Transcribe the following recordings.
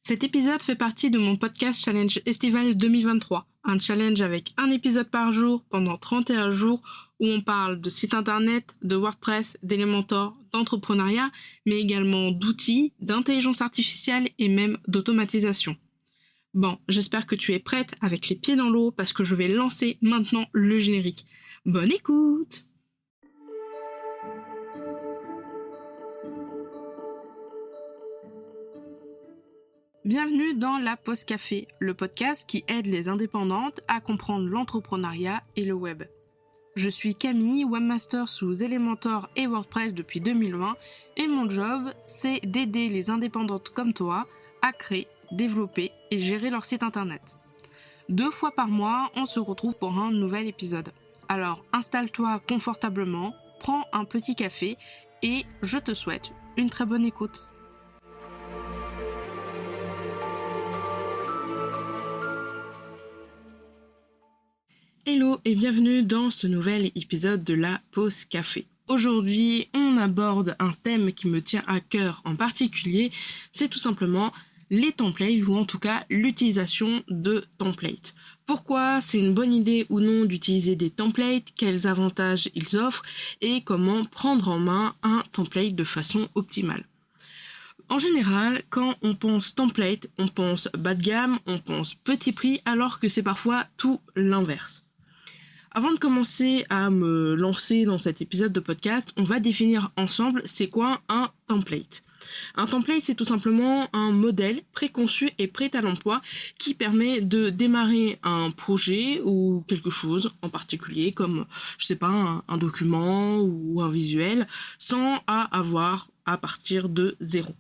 Cet épisode fait partie de mon podcast Challenge Estival 2023, un challenge avec un épisode par jour pendant 31 jours où on parle de site internet, de WordPress, d'Elementor, d'entrepreneuriat, mais également d'outils, d'intelligence artificielle et même d'automatisation. Bon, j'espère que tu es prête avec les pieds dans l'eau parce que je vais lancer maintenant le générique. Bonne écoute! Bienvenue dans la Pause Café, le podcast qui aide les indépendantes à comprendre l'entrepreneuriat et le web. Je suis Camille, webmaster sous Elementor et WordPress depuis 2020 et mon job, c'est d'aider les indépendantes comme toi à créer, développer et gérer leur site internet. 2 fois par mois, on se retrouve pour un nouvel épisode. Alors installe-toi confortablement, prends un petit café et je te souhaite une très bonne écoute. Hello et bienvenue dans ce nouvel épisode de la Pause Café. Aujourd'hui, on aborde un thème qui me tient à cœur en particulier, c'est tout simplement les templates ou en tout cas l'utilisation de templates. Pourquoi c'est une bonne idée ou non d'utiliser des templates, quels avantages ils offrent et comment prendre en main un template de façon optimale. En général, quand on pense template, on pense bas de gamme, on pense petit prix, alors que c'est parfois tout l'inverse. Avant de commencer à me lancer dans cet épisode de podcast, on va définir ensemble c'est quoi un template. Un template, c'est tout simplement un modèle préconçu et prêt à l'emploi qui permet de démarrer un projet ou quelque chose en particulier, comme, je sais pas, un document ou un visuel, sans avoir à partir de zéro.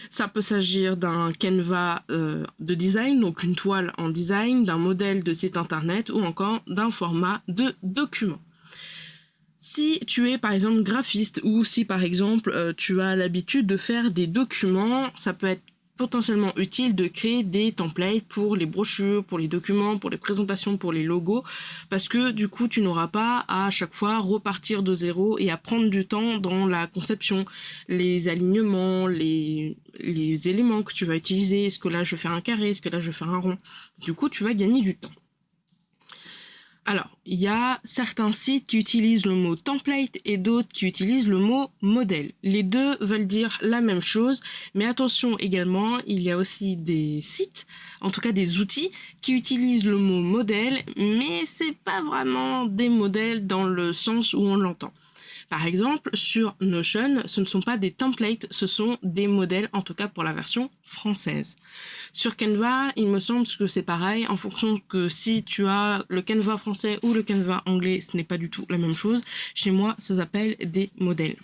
Ça peut s'agir d'un canevas de design, donc une toile en design, d'un modèle de site internet ou encore d'un format de document. Si tu es par exemple graphiste ou si par exemple tu as l'habitude de faire des documents, ça peut être potentiellement utile de créer des templates pour les brochures, pour les documents, pour les présentations, pour les logos, parce que du coup tu n'auras pas à chaque fois repartir de zéro et à prendre du temps dans la conception, les alignements, les éléments que tu vas utiliser, est-ce que là je vais faire un carré, est-ce que là je vais faire un rond, du coup tu vas gagner du temps. Alors, il y a certains sites qui utilisent le mot template et d'autres qui utilisent le mot modèle. Les deux veulent dire la même chose, mais attention également, il y a aussi des sites, en tout cas des outils, qui utilisent le mot modèle, mais c'est pas vraiment des modèles dans le sens où on l'entend. Par exemple, sur Notion, ce ne sont pas des templates, ce sont des modèles, en tout cas pour la version française. Sur Canva, il me semble que c'est pareil, en fonction que si tu as le Canva français ou le Canva anglais, ce n'est pas du tout la même chose. Chez moi, ça s'appelle des modèles.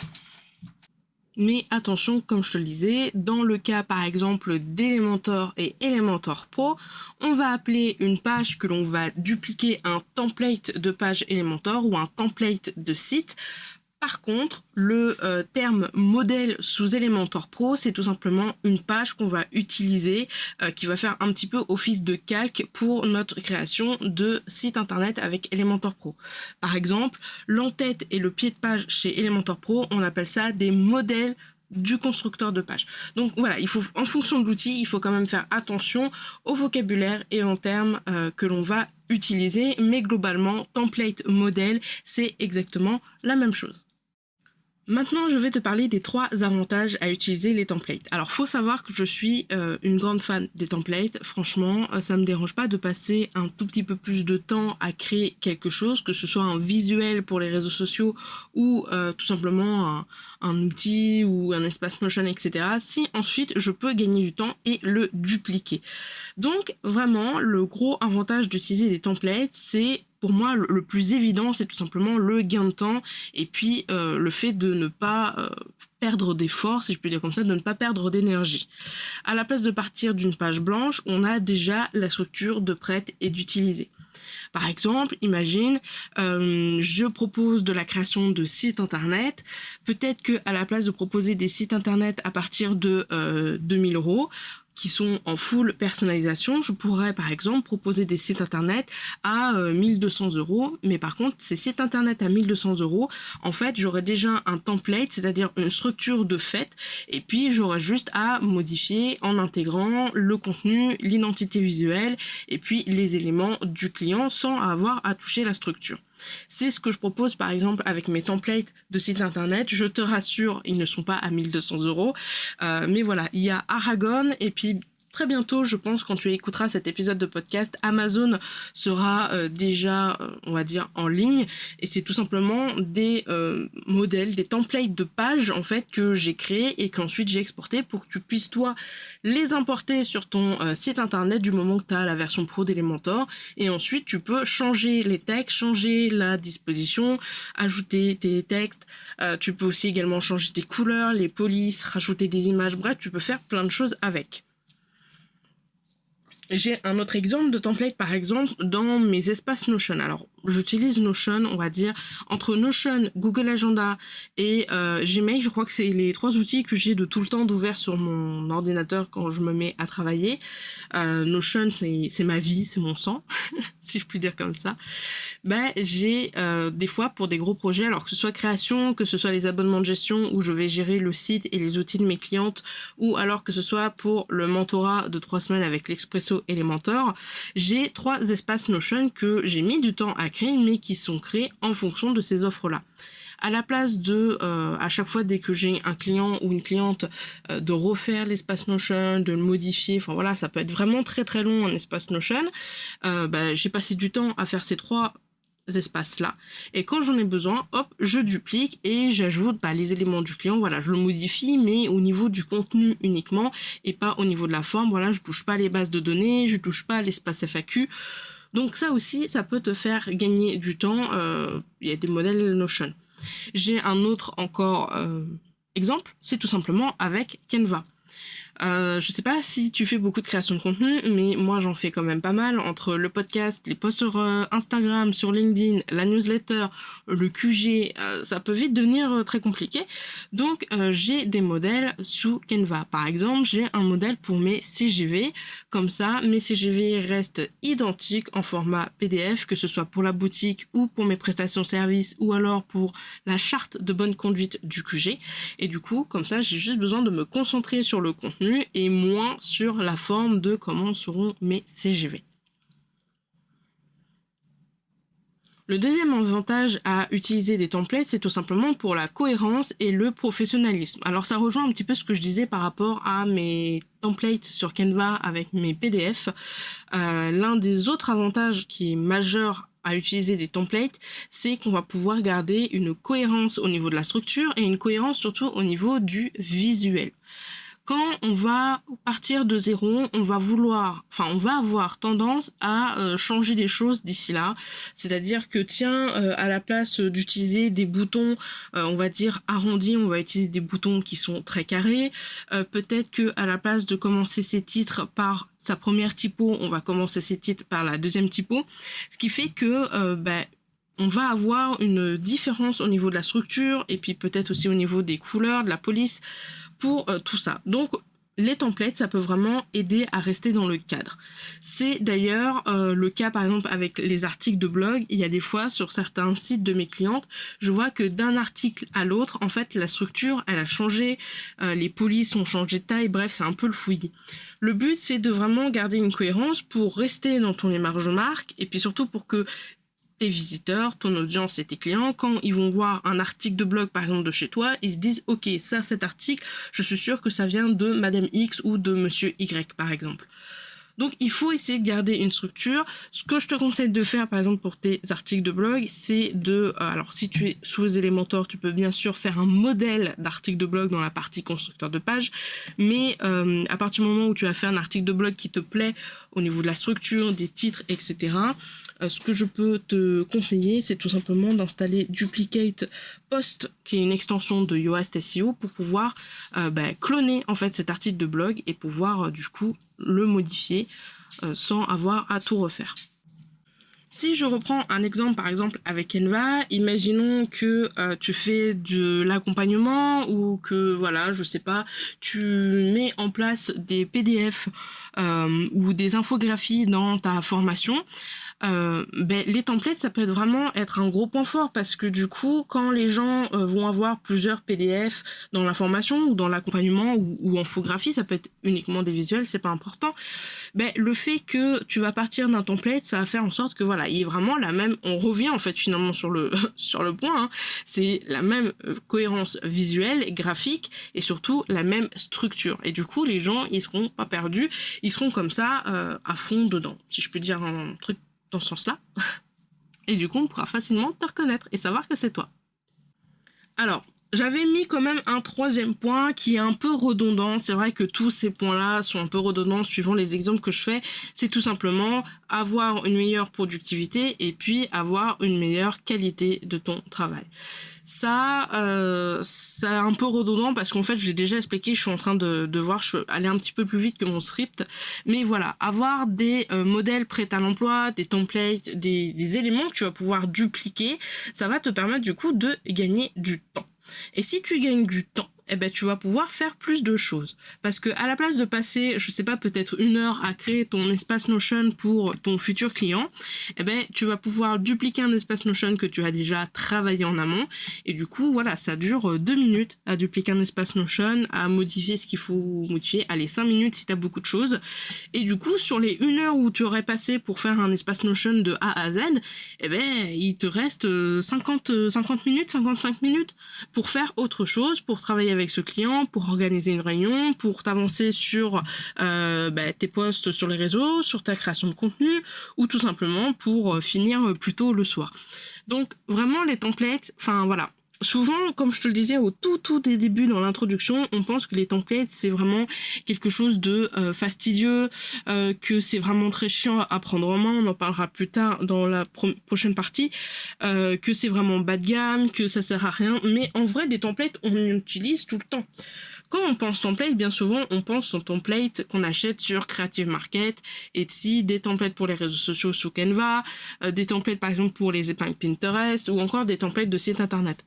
Mais attention, comme je te le disais, dans le cas par exemple d'Elementor et Elementor Pro, on va appeler une page que l'on va dupliquer un template de page Elementor ou un template de site. Par contre, le terme modèle sous Elementor Pro, c'est tout simplement une page qu'on va utiliser, qui va faire un petit peu office de calque pour notre création de site internet avec Elementor Pro. Par exemple, l'entête et le pied de page chez Elementor Pro, on appelle ça des modèles du constructeur de page. Donc voilà, en fonction de l'outil, il faut quand même faire attention au vocabulaire et aux termes que l'on va utiliser, mais globalement, template, modèle, c'est exactement la même chose. Maintenant, je vais te parler des 3 avantages à utiliser les templates. Alors, faut savoir que je suis une grande fan des templates. Franchement, ça me dérange pas de passer un tout petit peu plus de temps à créer quelque chose, que ce soit un visuel pour les réseaux sociaux ou tout simplement un outil ou un espace Notion, etc. Si ensuite, je peux gagner du temps et le dupliquer. Donc, vraiment, le gros avantage d'utiliser des templates, c'est pour moi, le plus évident, c'est tout simplement le gain de temps et puis le fait de ne pas perdre d'efforts, si je peux dire comme ça, de ne pas perdre d'énergie. À la place de partir d'une page blanche, on a déjà la structure de prête et d'utiliser. Par exemple, imagine, je propose de la création de sites internet. Peut-être que à la place de proposer des sites internet à partir de 2000 €, qui sont en full personnalisation, je pourrais par exemple proposer des sites internet à 1200 €, mais par contre ces sites internet à 1200 €, en fait j'aurais déjà un template, c'est-à-dire une structure de fait, et puis j'aurais juste à modifier en intégrant le contenu, l'identité visuelle et puis les éléments du client sans avoir à toucher la structure. C'est ce que je propose par exemple avec mes templates de sites internet. Je te rassure, ils ne sont pas à 1200 €, mais voilà, il y a Aragon et puis très bientôt, je pense, quand tu écouteras cet épisode de podcast, Amazon sera déjà, on va dire, en ligne. Et c'est tout simplement des modèles, des templates de pages, en fait, que j'ai créés et qu'ensuite j'ai exportés pour que tu puisses, toi, les importer sur ton site internet du moment que tu as la version pro d'Elementor. Et ensuite, tu peux changer les textes, changer la disposition, ajouter tes textes. Tu peux aussi également changer tes couleurs, les polices, rajouter des images. Bref, tu peux faire plein de choses avec. J'ai un autre exemple de template, par exemple, dans mes espaces Notion. Alors, j'utilise Notion, on va dire, entre Notion, Google Agenda et Gmail. Je crois que c'est les 3 outils que j'ai de tout le temps d'ouvert sur mon ordinateur quand je me mets à travailler. Notion, c'est ma vie, c'est mon sang, si je puis dire comme ça. J'ai des fois pour des gros projets, alors que ce soit création, que ce soit les abonnements de gestion où je vais gérer le site et les outils de mes clientes, ou alors que ce soit pour le mentorat de 3 semaines avec l'Expresso Elementor, j'ai 3 espaces Notion que j'ai mis du temps à créer, mais qui sont créés en fonction de ces offres-là. À la place de, à chaque fois dès que j'ai un client ou une cliente, de refaire l'espace Notion, de le modifier, enfin voilà, ça peut être vraiment très très long un espace Notion, j'ai passé du temps à faire ces 3 espaces-là. Et quand j'en ai besoin, hop, je duplique et j'ajoute les éléments du client. Voilà, je le modifie, mais au niveau du contenu uniquement et pas au niveau de la forme. Voilà, je touche pas les bases de données, je touche pas l'espace FAQ. Donc ça aussi, ça peut te faire gagner du temps. Il y a des modèles Notion. J'ai un autre encore exemple, c'est tout simplement avec Canva. Je sais pas si tu fais beaucoup de création de contenu, mais moi j'en fais quand même pas mal, entre le podcast, les posts sur Instagram, sur LinkedIn, la newsletter, le QG, ça peut vite devenir très compliqué. Donc j'ai des modèles sous Canva. Par exemple, j'ai un modèle pour mes CGV, comme ça mes CGV restent identiques en format PDF, que ce soit pour la boutique ou pour mes prestations services ou alors pour la charte de bonne conduite du QG. Et du coup, comme ça, j'ai juste besoin de me concentrer sur le contenu et moins sur la forme de comment seront mes CGV. Le deuxième avantage à utiliser des templates, c'est tout simplement pour la cohérence et le professionnalisme. Alors ça rejoint un petit peu ce que je disais par rapport à mes templates sur Canva avec mes PDF. L'un des autres avantages qui est majeur à utiliser des templates, c'est qu'on va pouvoir garder une cohérence au niveau de la structure et une cohérence surtout au niveau du visuel. Quand on va partir de zéro, on va avoir tendance à changer des choses d'ici là. C'est-à-dire que à la place d'utiliser des boutons, on va dire arrondis, on va utiliser des boutons qui sont très carrés. Peut-être que à la place de commencer ses titres par sa première typo, on va commencer ses titres par la deuxième typo. Ce qui fait que on va avoir une différence au niveau de la structure et puis peut-être aussi au niveau des couleurs, de la police, pour tout ça. Donc les templates, ça peut vraiment aider à rester dans le cadre. C'est d'ailleurs le cas par exemple avec les articles de blog. Il y a des fois sur certains sites de mes clientes, je vois que d'un article à l'autre, en fait la structure elle a changé, les polices ont changé de taille, bref c'est un peu le fouillis. Le but c'est de vraiment garder une cohérence pour rester dans ton image de marque et puis surtout pour que tes visiteurs, ton audience et tes clients, quand ils vont voir un article de blog par exemple de chez toi, ils se disent ok, ça cet article, je suis sûre que ça vient de Madame X ou de Monsieur Y par exemple. Donc il faut essayer de garder une structure. Ce que je te conseille de faire par exemple pour tes articles de blog, c'est alors si tu es sous Elementor, tu peux bien sûr faire un modèle d'article de blog dans la partie constructeur de page, mais à partir du moment où tu as fait un article de blog qui te plaît au niveau de la structure, des titres, etc., ce que je peux te conseiller, c'est tout simplement d'installer Duplicate Post, qui est une extension de Yoast SEO, pour pouvoir cloner en fait cet article de blog et pouvoir du coup le modifier sans avoir à tout refaire. Si je reprends un exemple, par exemple avec Canva, imaginons que tu fais de l'accompagnement ou que, voilà, je sais pas, tu mets en place des PDF ou des infographies dans ta formation. Les templates, ça peut vraiment être un gros point fort parce que du coup, quand les gens vont avoir plusieurs PDF dans la formation ou dans l'accompagnement ou infographie, ça peut être uniquement des visuels, c'est pas important. Le fait que tu vas partir d'un template, ça va faire en sorte que voilà, il y ait vraiment la même, on revient en fait finalement sur le sur le point, hein, c'est la même cohérence visuelle, graphique et surtout la même structure. Et du coup, les gens, ils seront pas perdus, ils seront comme ça à fond dedans, si je peux dire un truc dans ce sens-là. Et du coup, on pourra facilement te reconnaître et savoir que c'est toi. Alors, j'avais mis quand même un troisième point qui est un peu redondant. C'est vrai que tous ces points-là sont un peu redondants suivant les exemples que je fais. C'est tout simplement avoir une meilleure productivité et puis avoir une meilleure qualité de ton travail. Ça, c'est un peu redondant parce qu'en fait, je l'ai déjà expliqué, je suis en train de voir, je suis allée un petit peu plus vite que mon script. Mais voilà, avoir des modèles prêts à l'emploi, des templates, des éléments que tu vas pouvoir dupliquer, ça va te permettre du coup de gagner du temps. Et si tu gagnes du temps, tu vas pouvoir faire plus de choses. Parce que à la place de passer, je sais pas, peut-être 1 heure à créer ton espace Notion pour ton futur client, tu vas pouvoir dupliquer un espace Notion que tu as déjà travaillé en amont. Et du coup, voilà, ça dure 2 minutes à dupliquer un espace Notion, à modifier ce qu'il faut modifier. Allez, 5 minutes si tu as beaucoup de choses. Et du coup, sur les 1 heure où tu aurais passé pour faire un espace Notion de A à Z, il te reste 50 minutes, 55 minutes pour faire autre chose, pour travailler avec ce client, pour organiser une réunion, pour t'avancer sur tes posts sur les réseaux, sur ta création de contenu, ou tout simplement pour finir plus tôt le soir. Donc vraiment les templates, enfin voilà. Souvent, comme je te le disais au tout des débuts dans l'introduction, on pense que les templates c'est vraiment quelque chose de fastidieux, que c'est vraiment très chiant à prendre en main, on en parlera plus tard dans la prochaine partie, que c'est vraiment bas de gamme, que ça sert à rien, mais en vrai des templates on utilise tout le temps. Quand on pense template, bien souvent, on pense aux templates qu'on achète sur Creative Market, Etsy, des templates pour les réseaux sociaux sous Canva, des templates par exemple pour les épingles Pinterest, ou encore des templates de sites internet.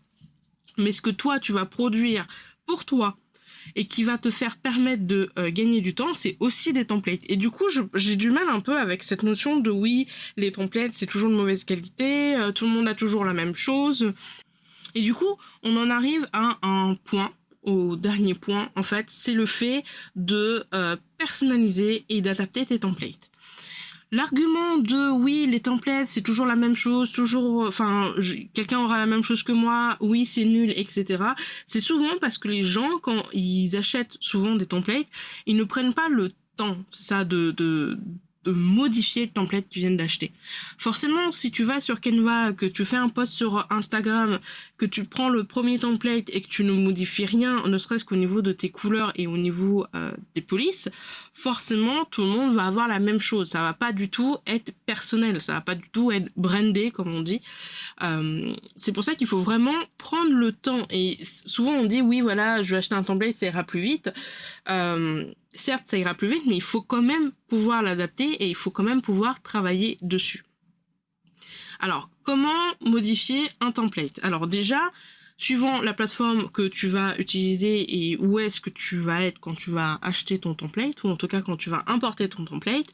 Mais ce que toi, tu vas produire pour toi et qui va te faire permettre de gagner du temps, c'est aussi des templates. Et du coup, j'ai du mal un peu avec cette notion de oui, les templates, c'est toujours de mauvaise qualité, tout le monde a toujours la même chose. Et du coup, on en arrive à un point, au dernier point, en fait, c'est le fait de personnaliser et d'adapter tes templates. L'argument de oui, les templates, c'est toujours la même chose, toujours, quelqu'un aura la même chose que moi, oui, c'est nul, etc. C'est souvent parce que les gens, quand ils achètent souvent des templates, ils ne prennent pas le temps, c'est ça, de modifier le template qu'ils viennent d'acheter. Forcément, si tu vas sur Canva, que tu fais un post sur Instagram, que tu prends le premier template et que tu ne modifies rien, ne serait-ce qu'au niveau de tes couleurs et au niveau des polices, forcément, tout le monde va avoir la même chose. Ça va pas du tout être personnel, ça va pas du tout être brandé, comme on dit. C'est pour ça qu'il faut vraiment prendre le temps. Et souvent, on dit, oui, voilà, je vais acheter un template, ça ira plus vite. Certes, ça ira plus vite, mais il faut quand même pouvoir l'adapter et il faut quand même pouvoir travailler dessus. Alors, comment modifier un template? Alors déjà, suivant la plateforme que tu vas utiliser et où est-ce que tu vas être quand tu vas acheter ton template, ou en tout cas quand tu vas importer ton template,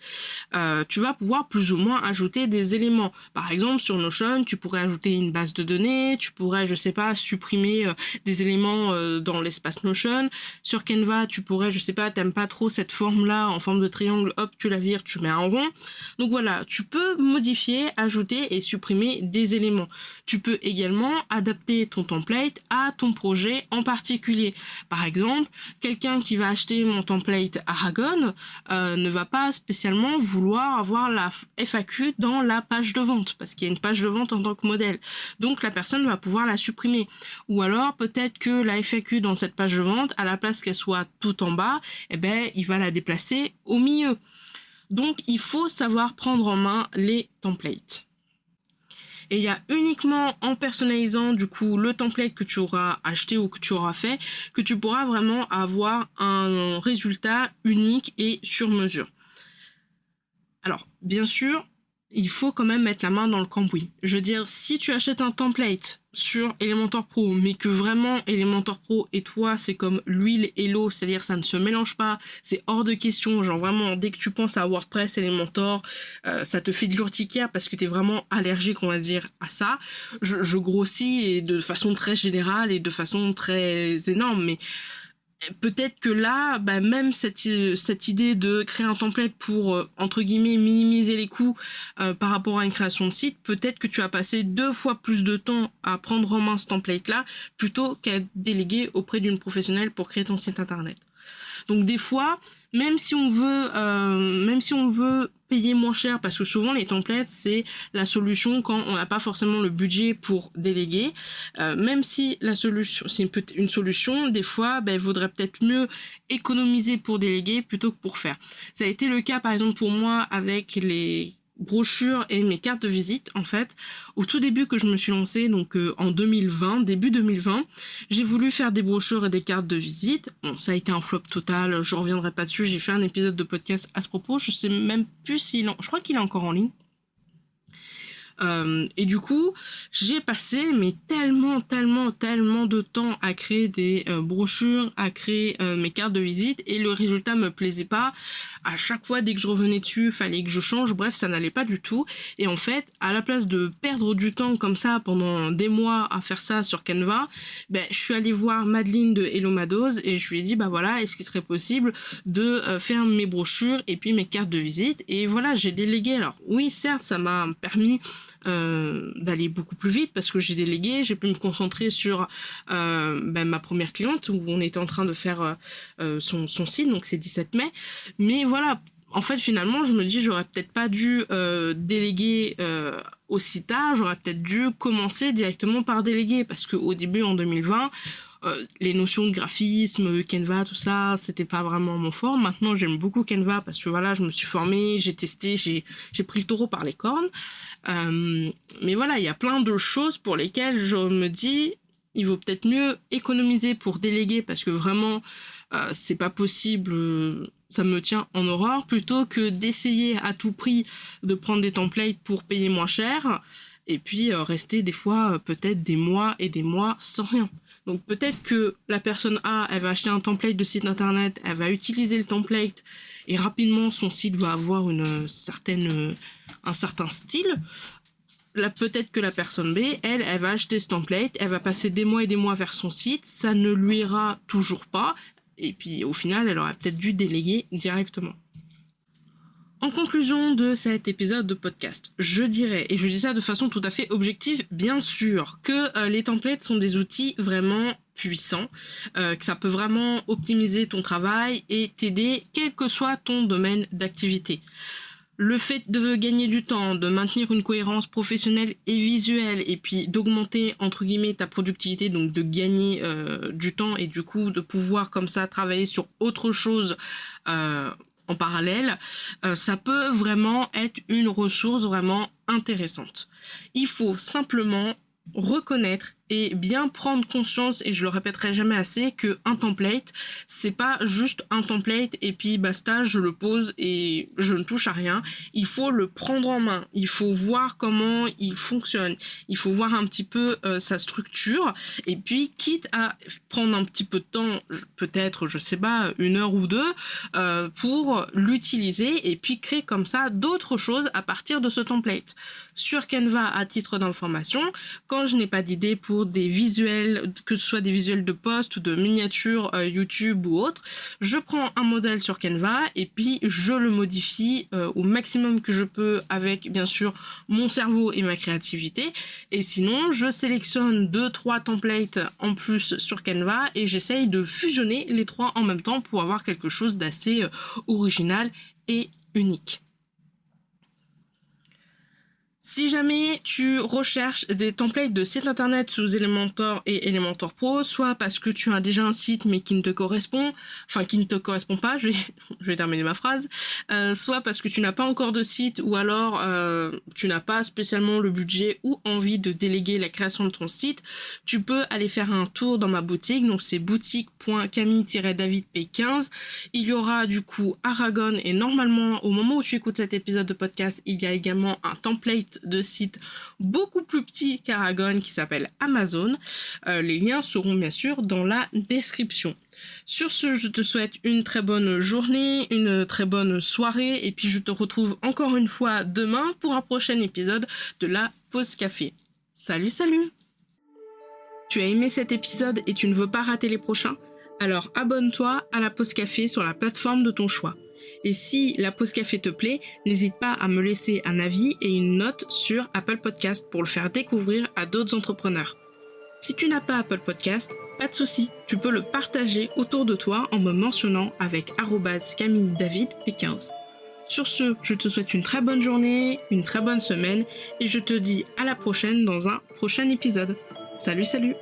tu vas pouvoir plus ou moins ajouter des éléments. Par exemple, sur Notion, tu pourrais ajouter une base de données, tu pourrais, je sais pas, supprimer des éléments dans l'espace Notion. Sur Canva, tu pourrais, je sais pas, t'aimes pas trop cette forme-là en forme de triangle, hop, tu la vires, tu mets un rond. Donc voilà, tu peux modifier, ajouter et supprimer des éléments. Tu peux également adapter ton template à ton projet en particulier. Par exemple, quelqu'un qui va acheter mon template Aragon ne va pas spécialement vouloir avoir la FAQ dans la page de vente, parce qu'il y a une page de vente en tant que modèle. Donc la personne va pouvoir la supprimer. Ou alors peut-être que la FAQ dans cette page de vente, à la place qu'elle soit tout en bas, il va la déplacer au milieu. Donc il faut savoir prendre en main les templates. Et il y a uniquement en personnalisant du coup le template que tu auras acheté ou que tu auras fait que tu pourras vraiment avoir un résultat unique et sur mesure. Alors bien sûr, il faut quand même mettre la main dans le cambouis. Je veux dire, si tu achètes un template sur Elementor Pro, mais que vraiment Elementor Pro et toi, c'est comme l'huile et l'eau, c'est-à-dire ça ne se mélange pas, c'est hors de question, genre vraiment, dès que tu penses à WordPress, Elementor, ça te fait de l'urticaire parce que t'es vraiment allergique, on va dire, à ça. Je grossis et de façon très générale et de façon très énorme, mais peut-être que là, même cette idée de créer un template pour, entre guillemets, minimiser les coûts par rapport à une création de site, peut-être que tu as passé 2 fois plus de temps à prendre en main ce template-là plutôt qu'à déléguer auprès d'une professionnelle pour créer ton site internet. Donc des fois, même si on veut payer moins cher, parce que souvent les templates c'est la solution quand on n'a pas forcément le budget pour déléguer, même si la solution c'est une solution, des fois il vaudrait peut-être mieux économiser pour déléguer plutôt que pour faire. Ça a été le cas par exemple pour moi avec les brochures et mes cartes de visite. En fait, au tout début que je me suis lancée, donc en 2020, début 2020, j'ai voulu faire des brochures et des cartes de visite. Bon, ça a été un flop total, je reviendrai pas dessus, j'ai fait un épisode de podcast à ce propos, je sais même plus je crois qu'il est encore en ligne. Et du coup, j'ai passé tellement de temps à créer des brochures, à créer mes cartes de visite, et le résultat me plaisait pas. À chaque fois, dès que je revenais dessus, fallait que je change. Bref, ça n'allait pas du tout. Et en fait, à la place de perdre du temps comme ça pendant des mois à faire ça sur Canva, je suis allée voir Madeleine de Hello Mados et je lui ai dit voilà, est-ce qu'il serait possible de faire mes brochures et puis mes cartes de visite. Et voilà, j'ai délégué. Alors oui, certes, ça m'a permis d'aller beaucoup plus vite parce que j'ai délégué, j'ai pu me concentrer sur ma première cliente où on était en train de faire son site, donc c'est 17 mai. Mais voilà, en fait finalement je me dis j'aurais peut-être pas dû déléguer aussi tard, j'aurais peut-être dû commencer directement par déléguer parce qu'au début en 2020 les notions de graphisme, Canva, tout ça, c'était pas vraiment mon fort. Maintenant, j'aime beaucoup Canva parce que voilà, je me suis formée, j'ai testé, j'ai pris le taureau par les cornes. Mais voilà, il y a plein de choses pour lesquelles je me dis, il vaut peut-être mieux économiser pour déléguer parce que vraiment, c'est pas possible, ça me tient en horreur, plutôt que d'essayer à tout prix de prendre des templates pour payer moins cher et puis rester des fois peut-être des mois et des mois sans rien. Donc peut-être que la personne A, elle va acheter un template de site internet, elle va utiliser le template et rapidement son site va avoir un certain style. Là, peut-être que la personne B, elle va acheter ce template, elle va passer des mois et des mois vers son site, ça ne lui ira toujours pas, et puis au final, elle aura peut-être dû déléguer directement. En conclusion de cet épisode de podcast, je dirais, et je dis ça de façon tout à fait objective, bien sûr, que les templates sont des outils vraiment puissants, que ça peut vraiment optimiser ton travail et t'aider quel que soit ton domaine d'activité. Le fait de gagner du temps, de maintenir une cohérence professionnelle et visuelle, et puis d'augmenter, entre guillemets, ta productivité, donc de gagner du temps et du coup de pouvoir comme ça travailler sur autre chose en parallèle, ça peut vraiment être une ressource vraiment intéressante. Il faut simplement reconnaître et bien prendre conscience, et je le répéterai jamais assez, que un template, c'est pas juste un template et puis basta, je le pose et je ne touche à rien. Il faut le prendre en main, il faut voir comment il fonctionne, il faut voir un petit peu sa structure, et puis quitte à prendre un petit peu de temps, peut-être, je sais pas, 1 heure ou 2, pour l'utiliser et puis créer comme ça d'autres choses à partir de ce template. Sur Canva, à titre d'information, quand je n'ai pas d'idée pour des visuels, que ce soit des visuels de post ou de miniatures YouTube ou autre, je prends un modèle sur Canva et puis je le modifie au maximum que je peux avec bien sûr mon cerveau et ma créativité, et sinon je sélectionne 2-3 templates en plus sur Canva et j'essaye de fusionner les 3 en même temps pour avoir quelque chose d'assez original et unique. Si jamais tu recherches des templates de sites internet sous Elementor et Elementor Pro, soit parce que tu as déjà un site mais qui ne te correspond pas, je vais terminer ma phrase, soit parce que tu n'as pas encore de site ou alors tu n'as pas spécialement le budget ou envie de déléguer la création de ton site, tu peux aller faire un tour dans ma boutique, donc c'est boutique.camille-davidp15. Il y aura du coup Aragon et normalement au moment où tu écoutes cet épisode de podcast, il y a également un template de site beaucoup plus petit qu'Aragon qui s'appelle Amazon. Les liens seront bien sûr dans la description. Sur ce, je te souhaite une très bonne journée, une très bonne soirée et puis je te retrouve encore une fois demain pour un prochain épisode de la pause café. Salut, salut! Tu as aimé cet épisode et tu ne veux pas rater les prochains? Alors abonne-toi à la pause café sur la plateforme de ton choix. Et si la pause café te plaît, n'hésite pas à me laisser un avis et une note sur Apple Podcast pour le faire découvrir à d'autres entrepreneurs. Si tu n'as pas Apple Podcast, pas de souci, tu peux le partager autour de toi en me mentionnant avec @CamilleDavidP15. Sur ce, je te souhaite une très bonne journée, une très bonne semaine et je te dis à la prochaine dans un prochain épisode. Salut, salut!